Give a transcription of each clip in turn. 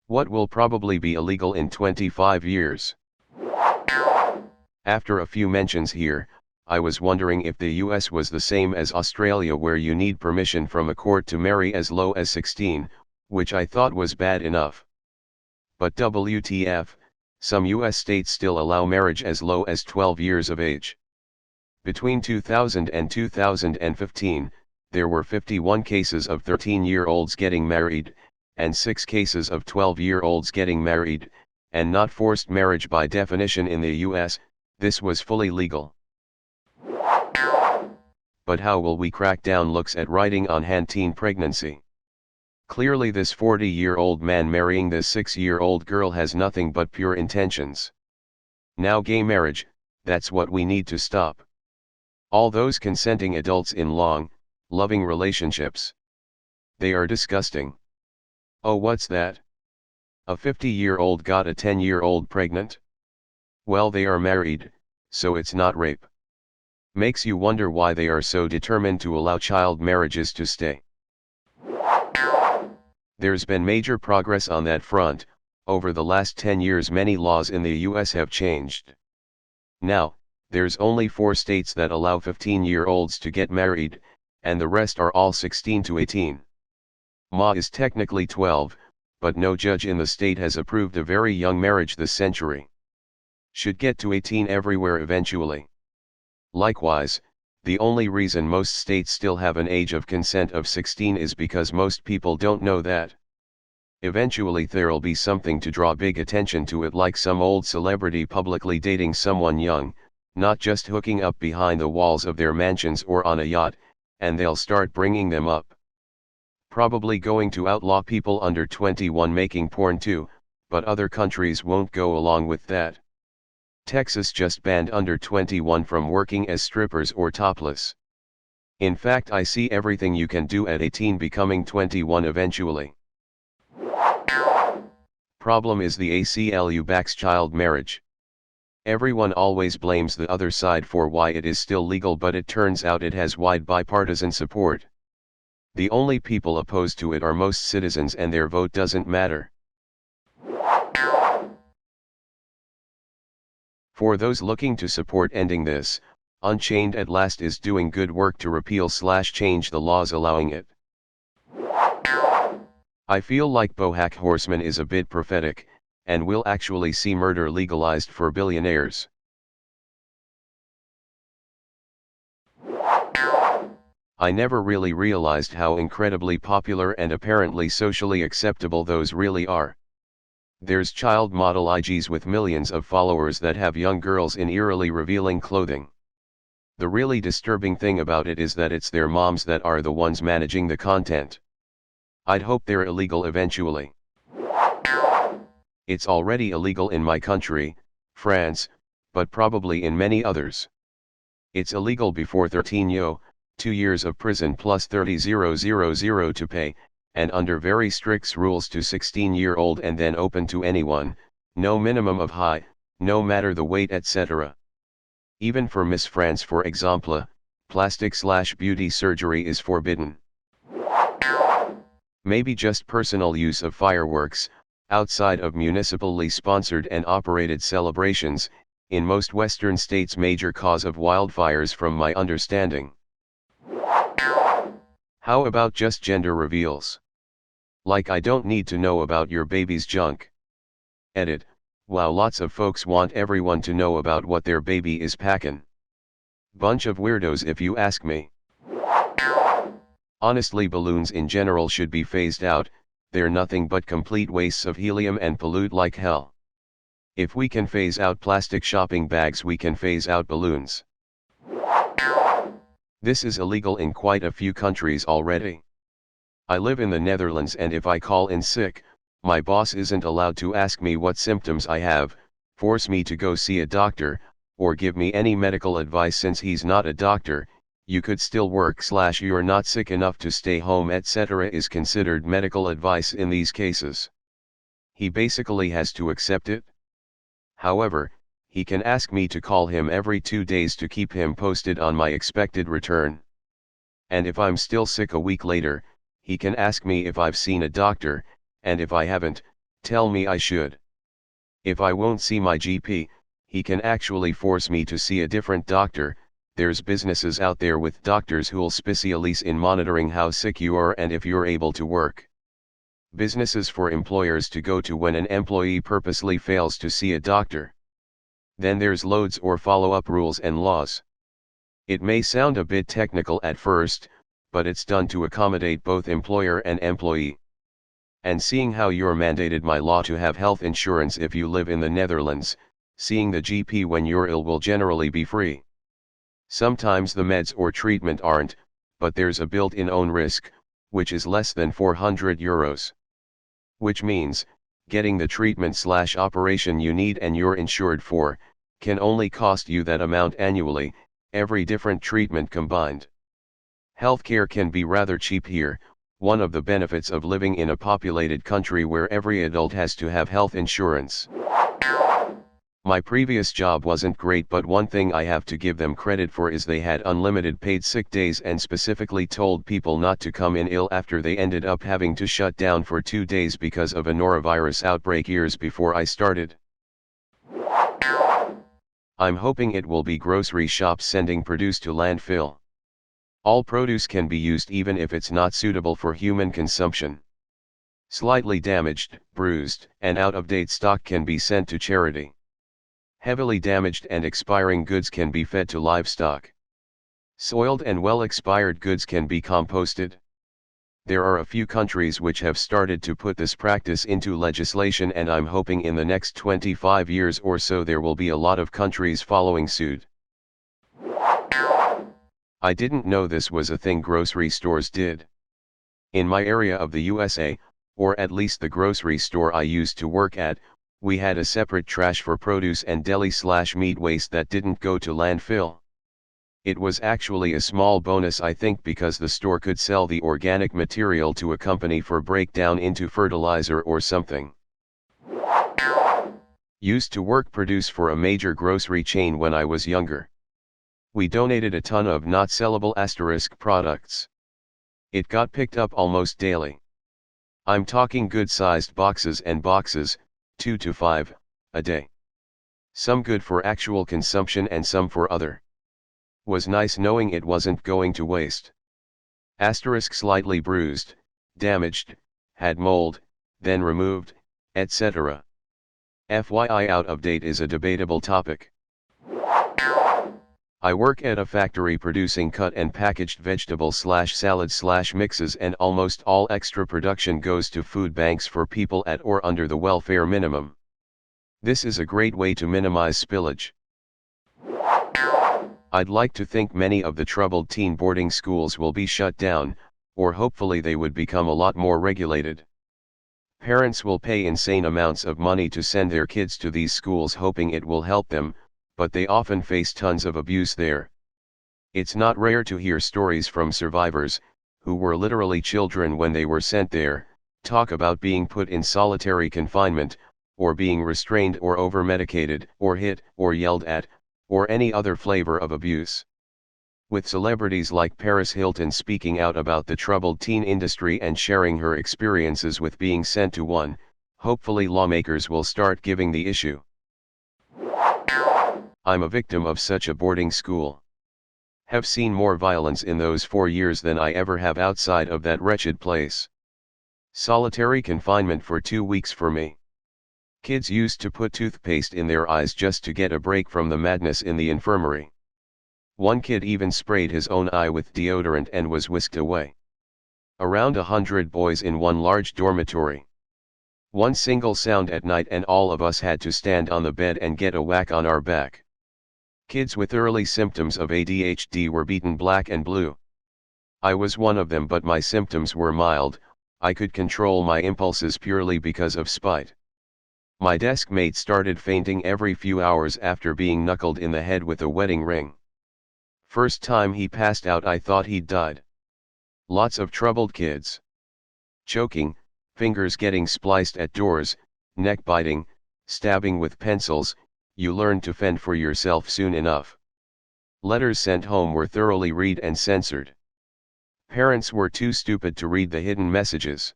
What will probably be illegal in 25 years? After a few mentions here, I was wondering if the US was the same as Australia, where you need permission from a court to marry as low as 16, which I thought was bad enough. But WTF, some US states still allow marriage as low as 12 years of age. Between 2000 and 2015, there were 51 cases of 13-year-olds getting married, and 6 cases of 12-year-olds getting married, and not forced marriage by definition in the US. This was fully legal. But how will we crack down looks at writing on hand teen pregnancy? Clearly this 40-year-old man marrying this 6-year-old girl has nothing but pure intentions. Now gay marriage, that's what we need to stop. All those consenting adults in long, loving relationships. They are disgusting. Oh, what's that? A 50-year-old got a 10-year-old pregnant? Well, they are married, so it's not rape. Makes you wonder why they are so determined to allow child marriages to stay. There's been major progress on that front. Over the last 10 years many laws in the US have changed. Now, there's only 4 states that allow 15-year-olds to get married, and the rest are all 16 to 18. Ma is technically 12, but no judge in the state has approved a very young marriage this century. Should get to 18 everywhere eventually. Likewise, the only reason most states still have an age of consent of 16 is because most people don't know that. Eventually there'll be something to draw big attention to it, like some old celebrity publicly dating someone young, not just hooking up behind the walls of their mansions or on a yacht, and they'll start bringing them up. Probably going to outlaw people under 21 making porn too, but other countries won't go along with that. Texas just banned under 21 from working as strippers or topless. In fact, I see everything you can do at 18 becoming 21 eventually. Problem is the ACLU backs child marriage. Everyone always blames the other side for why it is still legal, but it turns out it has wide bipartisan support. The only people opposed to it are most citizens, and their vote doesn't matter. For those looking to support ending this, Unchained at last is doing good work to repeal/change the laws allowing it. I feel like BoJack Horseman is a bit prophetic, and we'll actually see murder legalized for billionaires. I never really realized how incredibly popular and apparently socially acceptable those really are. There's child model IGs with millions of followers that have young girls in eerily revealing clothing. The really disturbing thing about it is that it's their moms that are the ones managing the content. I'd hope they're illegal eventually. It's already illegal in my country, France, but probably in many others. It's illegal before 13 yo, 2 years of prison plus 30,000 to pay, and under very strict rules to 16-year-old, and then open to anyone, no minimum of height, no matter the weight, etc. Even for Miss France, for example, plastic/beauty surgery is forbidden. Maybe just personal use of fireworks, outside of municipally sponsored and operated celebrations, in most Western states major cause of wildfires from my understanding. How about just gender reveals? Like, I don't need to know about your baby's junk. Edit. Wow, lots of folks want everyone to know about what their baby is packin'. Bunch of weirdos if you ask me. Honestly, balloons in general should be phased out. They're nothing but complete wastes of helium and pollute like hell. If we can phase out plastic shopping bags, we can phase out balloons. This is illegal in quite a few countries already. I live in the Netherlands, and if I call in sick, my boss isn't allowed to ask me what symptoms I have, force me to go see a doctor, or give me any medical advice. Since he's not a doctor, you could still work/you're not sick enough to stay home, etc. is considered medical advice in these cases. He basically has to accept it. However, he can ask me to call him every 2 days to keep him posted on my expected return. And if I'm still sick a week later, he can ask me if I've seen a doctor, and if I haven't, tell me I should. If I won't see my GP, he can actually force me to see a different doctor. There's businesses out there with doctors who'll specialize in monitoring how sick you are and if you're able to work. Businesses for employers to go to when an employee purposely fails to see a doctor. Then there's loads or follow-up rules and laws. It may sound a bit technical at first, but it's done to accommodate both employer and employee. And seeing how you're mandated by law to have health insurance if you live in the Netherlands, seeing the GP when you're ill will generally be free. Sometimes the meds or treatment aren't, but there's a built-in own risk, which is less than €400. Which means, getting the treatment/operation you need and you're insured for, can only cost you that amount annually, every different treatment combined. Healthcare can be rather cheap here, one of the benefits of living in a populated country where every adult has to have health insurance. My previous job wasn't great, but one thing I have to give them credit for is they had unlimited paid sick days and specifically told people not to come in ill after they ended up having to shut down for 2 days because of a norovirus outbreak years before I started. I'm hoping it will be grocery shops sending produce to landfill. All produce can be used even if it's not suitable for human consumption. Slightly damaged, bruised, and out-of-date stock can be sent to charity. Heavily damaged and expiring goods can be fed to livestock. Soiled and well-expired goods can be composted. There are a few countries which have started to put this practice into legislation, and I'm hoping in the next 25 years or so there will be a lot of countries following suit. I didn't know this was a thing grocery stores did. In my area of the USA, or at least the grocery store I used to work at, we had a separate trash for produce and deli/meat waste that didn't go to landfill. It was actually a small bonus, I think, because the store could sell the organic material to a company for breakdown into fertilizer or something. Used to work produce for a major grocery chain when I was younger. We donated a ton of not sellable * products. It got picked up almost daily. I'm talking good-sized boxes and boxes, 2 to 5, a day. Some good for actual consumption and some for other. Was nice knowing it wasn't going to waste. * slightly bruised, damaged, had mold, then removed, etc. FYI, out of date is a debatable topic. I work at a factory producing cut and packaged vegetable/salad/mixes, and almost all extra production goes to food banks for people at or under the welfare minimum. This is a great way to minimize spillage. I'd like to think many of the troubled teen boarding schools will be shut down, or hopefully they would become a lot more regulated. Parents will pay insane amounts of money to send their kids to these schools hoping it will help them, but they often face tons of abuse there. It's not rare to hear stories from survivors, who were literally children when they were sent there, talk about being put in solitary confinement, or being restrained or over-medicated, or hit, or yelled at, or any other flavor of abuse. With celebrities like Paris Hilton speaking out about the troubled teen industry and sharing her experiences with being sent to one, hopefully lawmakers will start giving the issue. I'm a victim of such a boarding school. Have seen more violence in those 4 years than I ever have outside of that wretched place. Solitary confinement for 2 weeks for me. Kids used to put toothpaste in their eyes just to get a break from the madness in the infirmary. One kid even sprayed his own eye with deodorant and was whisked away. Around 100 boys in one large dormitory. One single sound at night and all of us had to stand on the bed and get a whack on our back. Kids with early symptoms of ADHD were beaten black and blue. I was one of them, but my symptoms were mild. I could control my impulses purely because of spite. My desk mate started fainting every few hours after being knuckled in the head with a wedding ring. First time he passed out I thought he'd died. Lots of troubled kids. Choking, fingers getting spliced at doors, neck biting, stabbing with pencils. You learn to fend for yourself soon enough. Letters sent home were thoroughly read and censored. Parents were too stupid to read the hidden messages.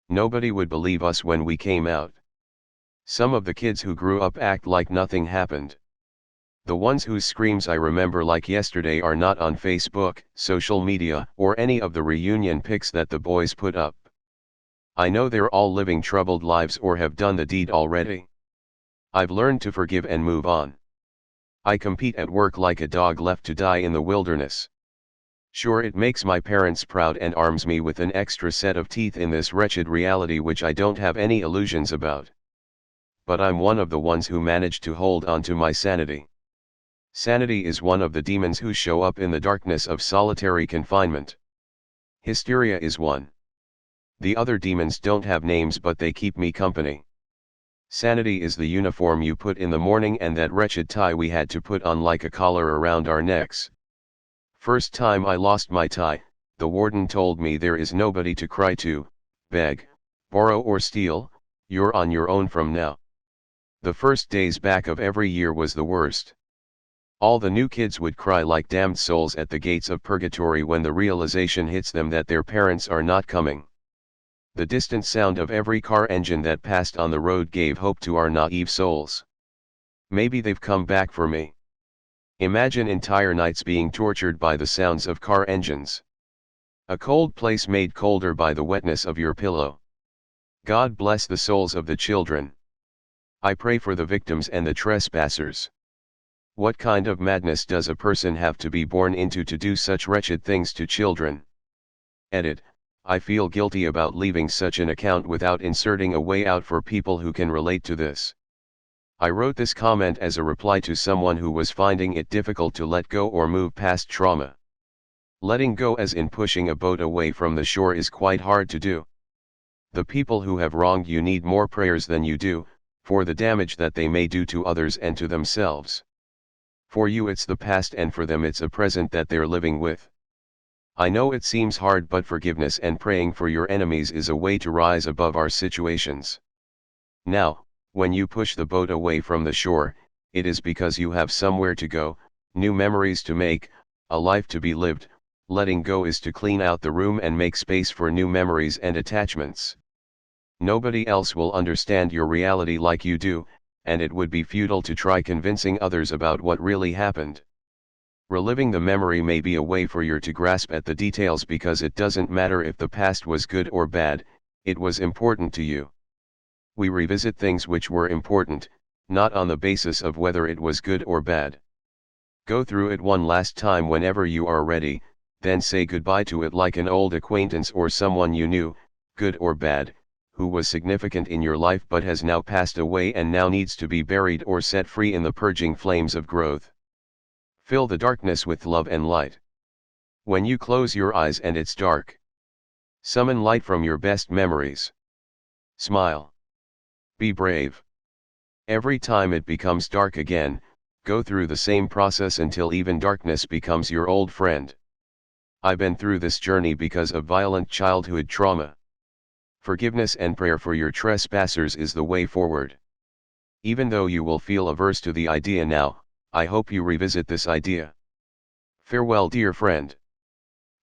Nobody would believe us when we came out. Some of the kids who grew up act like nothing happened. The ones whose screams I remember like yesterday are not on Facebook, social media, or any of the reunion pics that the boys put up. I know they're all living troubled lives or have done the deed already. I've learned to forgive and move on. I compete at work like a dog left to die in the wilderness. Sure, it makes my parents proud and arms me with an extra set of teeth in this wretched reality which I don't have any illusions about. But I'm one of the ones who managed to hold on to my sanity. Sanity is one of the demons who show up in the darkness of solitary confinement. Hysteria is one. The other demons don't have names, but they keep me company. Sanity is the uniform you put in the morning and that wretched tie we had to put on like a collar around our necks. First time I lost my tie, the warden told me there is nobody to cry to, beg, borrow or steal, you're on your own from now. The first days back of every year was the worst. All the new kids would cry like damned souls at the gates of purgatory when the realization hits them that their parents are not coming. The distant sound of every car engine that passed on the road gave hope to our naive souls. Maybe they've come back for me. Imagine entire nights being tortured by the sounds of car engines. A cold place made colder by the wetness of your pillow. God bless the souls of the children. I pray for the victims and the trespassers. What kind of madness does a person have to be born into to do such wretched things to children? Edit. I feel guilty about leaving such an account without inserting a way out for people who can relate to this. I wrote this comment as a reply to someone who was finding it difficult to let go or move past trauma. Letting go, as in pushing a boat away from the shore, is quite hard to do. The people who have wronged you need more prayers than you do, for the damage that they may do to others and to themselves. For you it's the past, and for them it's a present that they're living with. I know it seems hard, but forgiveness and praying for your enemies is a way to rise above our situations. Now, when you push the boat away from the shore, it is because you have somewhere to go, new memories to make, a life to be lived. Letting go is to clean out the room and make space for new memories and attachments. Nobody else will understand your reality like you do, and it would be futile to try convincing others about what really happened. Reliving the memory may be a way for you to grasp at the details, because it doesn't matter if the past was good or bad, it was important to you. We revisit things which were important, not on the basis of whether it was good or bad. Go through it one last time whenever you are ready, then say goodbye to it like an old acquaintance or someone you knew, good or bad, who was significant in your life but has now passed away and now needs to be buried or set free in the purging flames of growth. Fill the darkness with love and light. When you close your eyes and it's dark, summon light from your best memories. Smile. Be brave. Every time it becomes dark again, go through the same process until even darkness becomes your old friend. I've been through this journey because of violent childhood trauma. Forgiveness and prayer for your trespassers is the way forward. Even though you will feel averse to the idea now, I hope you revisit this idea. Farewell, dear friend.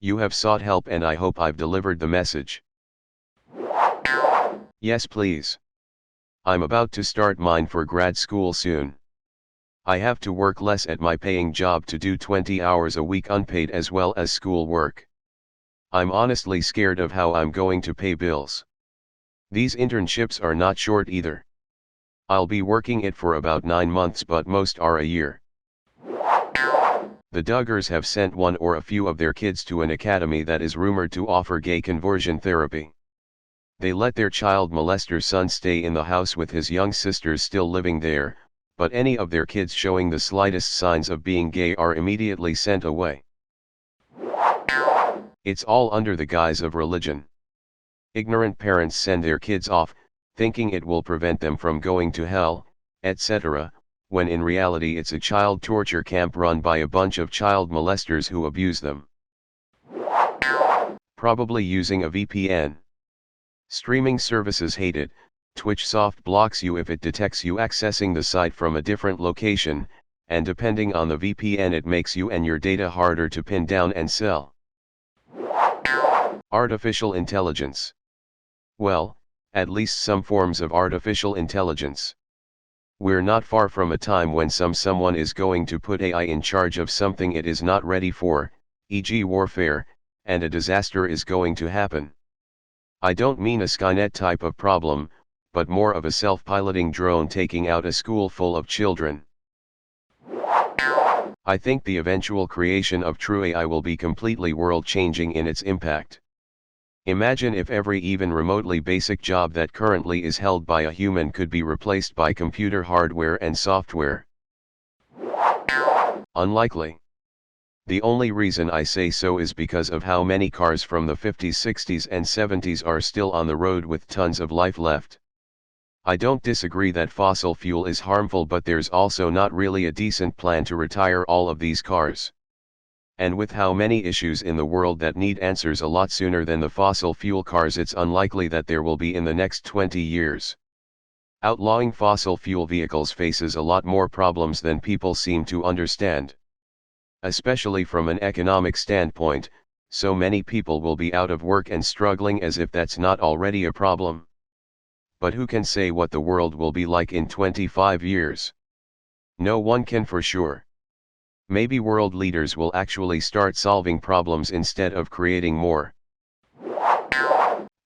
You have sought help and I hope I've delivered the message. Yes, please. I'm about to start mine for grad school soon. I have to work less at my paying job to do 20 hours a week unpaid as well as school work. I'm honestly scared of how I'm going to pay bills. These internships are not short either. I'll be working it for about 9 months, but most are a year. The Duggars have sent one or a few of their kids to an academy that is rumored to offer gay conversion therapy. They let their child molester son stay in the house with his young sisters still living there, but any of their kids showing the slightest signs of being gay are immediately sent away. It's all under the guise of religion. Ignorant parents send their kids off, thinking it will prevent them from going to hell, etc., when in reality it's a child torture camp run by a bunch of child molesters who abuse them. Probably using a VPN. Streaming services hate it. Twitch soft blocks you if it detects you accessing the site from a different location, and depending on the VPN it makes you and your data harder to pin down and sell. Artificial intelligence. Well, at least some forms of artificial intelligence. We're not far from a time when someone is going to put AI in charge of something it is not ready for, e.g. warfare, and a disaster is going to happen. I don't mean a Skynet type of problem, but more of a self-piloting drone taking out a school full of children. I think the eventual creation of true AI will be completely world-changing in its impact. Imagine if every even remotely basic job that currently is held by a human could be replaced by computer hardware and software. Unlikely. The only reason I say so is because of how many cars from the 50s, 60s and 70s are still on the road with tons of life left. I don't disagree that fossil fuel is harmful, but there's also not really a decent plan to retire all of these cars. And with how many issues in the world that need answers a lot sooner than the fossil fuel cars, it's unlikely that there will be in the next 20 years. Outlawing fossil fuel vehicles faces a lot more problems than people seem to understand. Especially from an economic standpoint, so many people will be out of work and struggling as if that's not already a problem. But who can say what the world will be like in 25 years? No one can for sure. Maybe world leaders will actually start solving problems instead of creating more.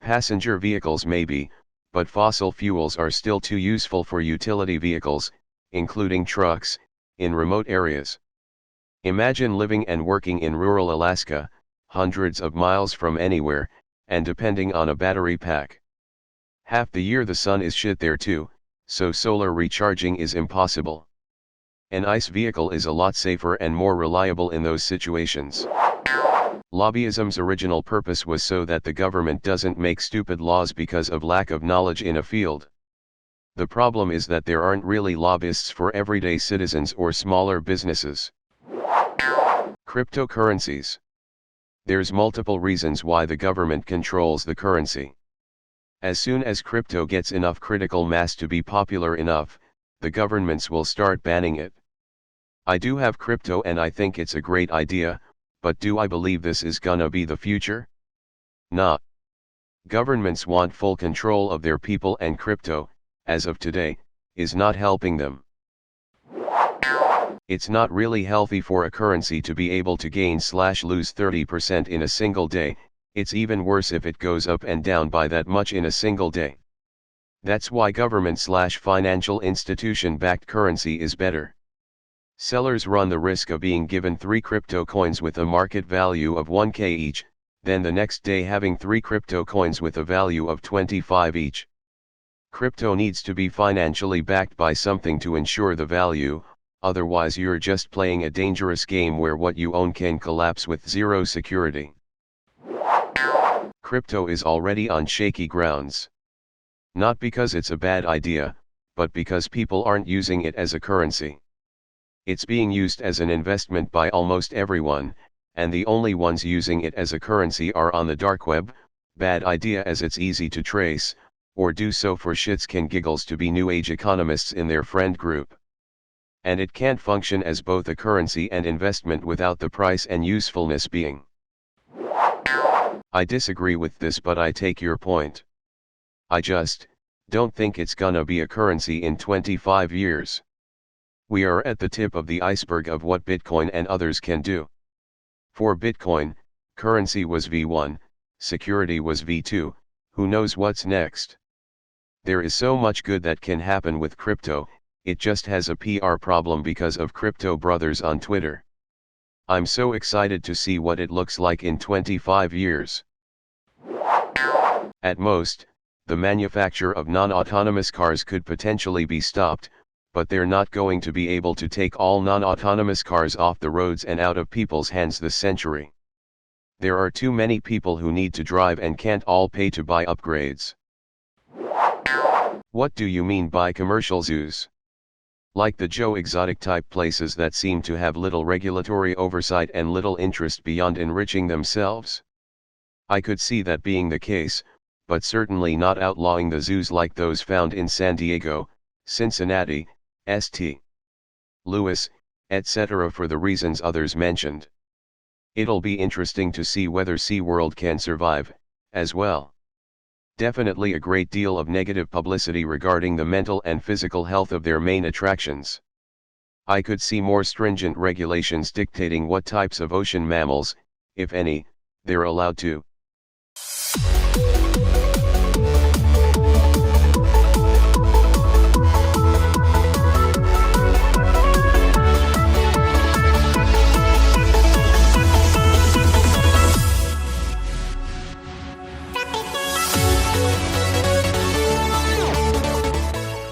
Passenger vehicles maybe, but fossil fuels are still too useful for utility vehicles, including trucks, in remote areas. Imagine living and working in rural Alaska, hundreds of miles from anywhere, and depending on a battery pack. Half the year the sun is shit there too, so solar recharging is impossible. An ICE vehicle is a lot safer and more reliable in those situations. Lobbyism's original purpose was so that the government doesn't make stupid laws because of lack of knowledge in a field. The problem is that there aren't really lobbyists for everyday citizens or smaller businesses. Cryptocurrencies. There's multiple reasons why the government controls the currency. As soon as crypto gets enough critical mass to be popular enough, the governments will start banning it. I do have crypto and I think it's a great idea, but do I believe this is gonna be the future? Nah. Governments want full control of their people, and crypto, as of today, is not helping them. It's not really healthy for a currency to be able to gain/lose 30% in a single day. It's even worse if it goes up and down by that much in a single day. That's why government/financial institution-backed currency is better. Sellers run the risk of being given 3 crypto coins with a market value of 1K each, then the next day having 3 crypto coins with a value of 25 each. Crypto needs to be financially backed by something to ensure the value, otherwise you're just playing a dangerous game where what you own can collapse with zero security. Crypto is already on shaky grounds. Not because it's a bad idea, but because people aren't using it as a currency. It's being used as an investment by almost everyone, and the only ones using it as a currency are on the dark web. Bad idea, as it's easy to trace, or do so for shits and giggles to be new age economists in their friend group. And it can't function as both a currency and investment without the price and usefulness being. I disagree with this, but I take your point. I just don't think it's gonna be a currency in 25 years. We are at the tip of the iceberg of what Bitcoin and others can do. For Bitcoin, currency was V1, security was V2, who knows what's next? There is so much good that can happen with crypto, it just has a PR problem because of crypto brothers on Twitter. I'm so excited to see what it looks like in 25 years. At most, the manufacture of non-autonomous cars could potentially be stopped, but they're not going to be able to take all non-autonomous cars off the roads and out of people's hands this century. There are too many people who need to drive and can't all pay to buy upgrades. What do you mean by commercial zoos? Like the Joe Exotic type places that seem to have little regulatory oversight and little interest beyond enriching themselves? I could see that being the case, but certainly not outlawing the zoos like those found in San Diego, Cincinnati, St. Louis, etc. for the reasons others mentioned. It'll be interesting to see whether SeaWorld can survive, as well. Definitely a great deal of negative publicity regarding the mental and physical health of their main attractions. I could see more stringent regulations dictating what types of ocean mammals, if any, they're allowed to